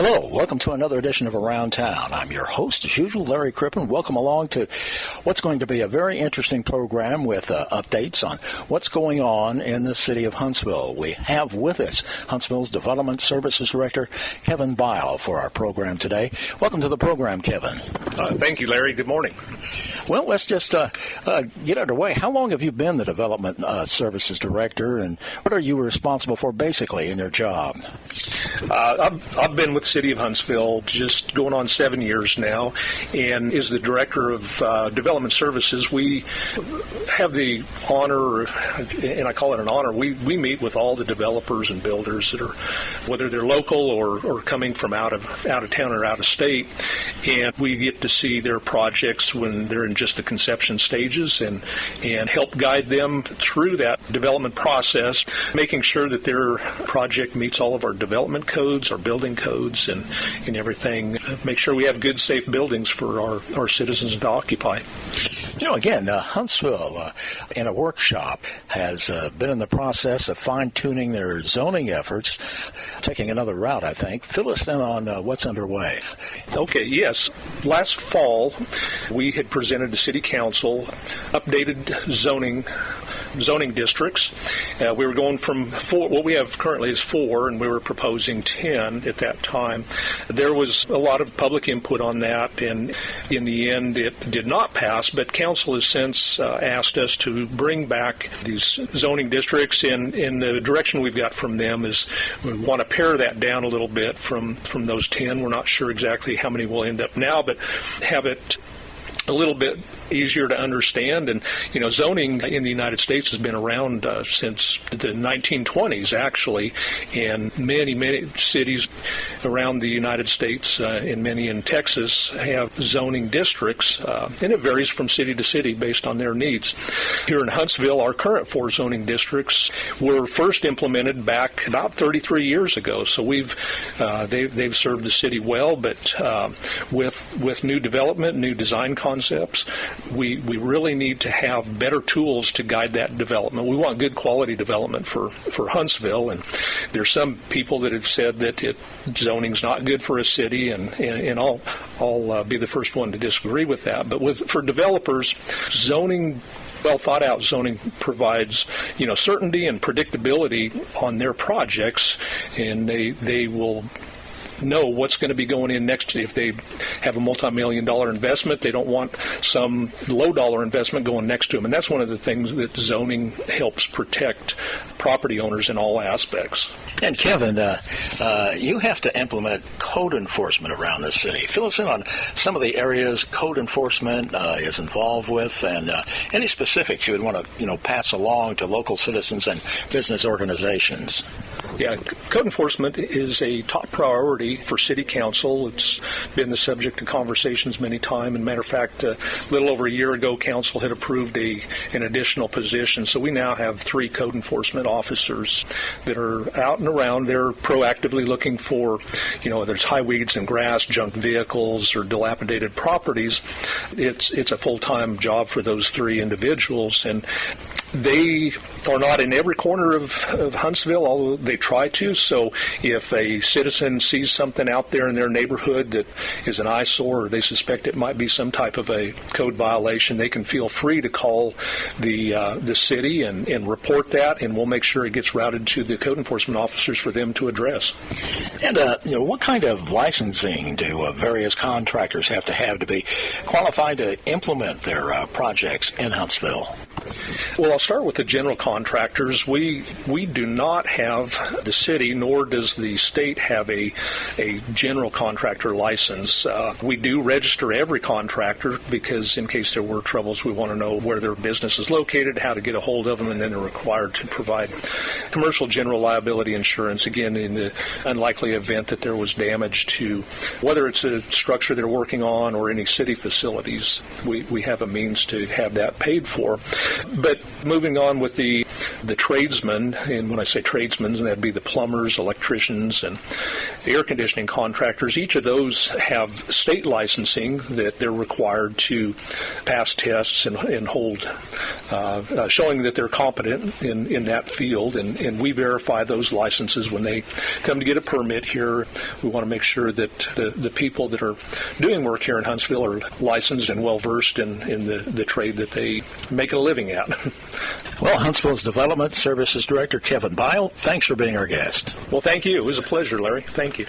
Hello, welcome to another edition of Around Town. I'm your host, as usual, Larry Crippen. Welcome along to what's going to be a very interesting program with updates on what's going on in the City of Huntsville. We have with us Huntsville's Development Services Director, Kevin Byal, for our program today. Welcome to the program, Kevin. Thank you, Larry. Good morning. Well, let's just get underway. How long have you been the Development Services Director, and what are you responsible for basically in your job? I've been with City of Huntsville just going on 7 years now, and as the Director of Development Services, we have the honor, and I call it an honor, we meet with all the developers and builders that are, whether they're local or coming from out of town or out of state, and we get to see their projects when they're in just the conception stages and help guide them through that development process, making sure that their project meets all of our development codes, our building codes, and everything. Make sure we have good, safe buildings for our citizens to occupy. You know, again, Huntsville, in a workshop, has been in the process of fine-tuning their zoning efforts, taking another route, I think. Fill us in on what's underway. Okay, yes. Last fall, we had presented to City Council updated zoning districts. We were going from 4, what we have currently is 4, and we were proposing 10 at that time. There was a lot of public input on that, and in the end it did not pass, but Council has since asked us to bring back these zoning districts, and the direction we've got from them is we want to pare that down a little bit from those 10. We're not sure exactly how many we'll end up now, but have it a little bit easier to understand. And, you know, zoning in the United States has been around since the 1920s, actually, and many cities around the United States and many in Texas have zoning districts, and it varies from city to city based on their needs. Here in Huntsville, our current 4 zoning districts were first implemented back about 33 years ago, so they've served the city well, but with new development, new design concepts, we really need to have better tools to guide that development. We want good quality development for Huntsville, and there's some people that have said that zoning's not good for a city, and I'll be the first one to disagree with that. But for developers, zoning, well thought out zoning provides, you know, certainty and predictability on their projects, and they will know what's going to be going in next. If they have a multi-million-dollar investment, they don't want some low-dollar investment going next to them. And that's one of the things that zoning helps protect property owners in all aspects. And Kevin, you have to implement code enforcement around the city. Fill us in on some of the areas code enforcement is involved with, and any specifics you would want to, pass along to local citizens and business organizations. Yeah, code enforcement is a top priority for City Council. It's been the subject of conversations many times. And matter of fact, a little over a year ago, Council had approved an additional position. So we now have 3 code enforcement officers that are out and around. They're proactively looking for, whether it's high weeds and grass, junk vehicles, or dilapidated properties. It's a full-time job for those 3 individuals, and they are not in every corner of Huntsville, although they try to. So if a citizen sees something out there in their neighborhood that is an eyesore, or they suspect it might be some type of a code violation, they can feel free to call the city and report that, and we'll make sure it gets routed to the code enforcement officers for them to address. And what kind of licensing do various contractors have to be qualified to implement their projects in Huntsville? Well, I'll start with the general contractors. We do not have, the city, nor does the state have a general contractor license. We do register every contractor because in case there were troubles, we want to know where their business is located, how to get a hold of them, and then they're required to provide commercial general liability insurance, again, in the unlikely event that there was damage to whether it's a structure they're working on or any city facilities. We have a means to have that paid for. But moving on with the tradesmen, and when I say tradesmen, that'd be the plumbers, electricians, and air conditioning contractors. Each of those have state licensing that they're required to pass tests and hold, showing that they're competent in that field. And we verify those licenses when they come to get a permit here. We want to make sure that the people that are doing work here in Huntsville are licensed and well-versed in the trade that they make a living at. Well, Huntsville's Development Services Director Kevin Byal, thanks for being our guest. Well, thank you. It was a pleasure, Larry. Thank you.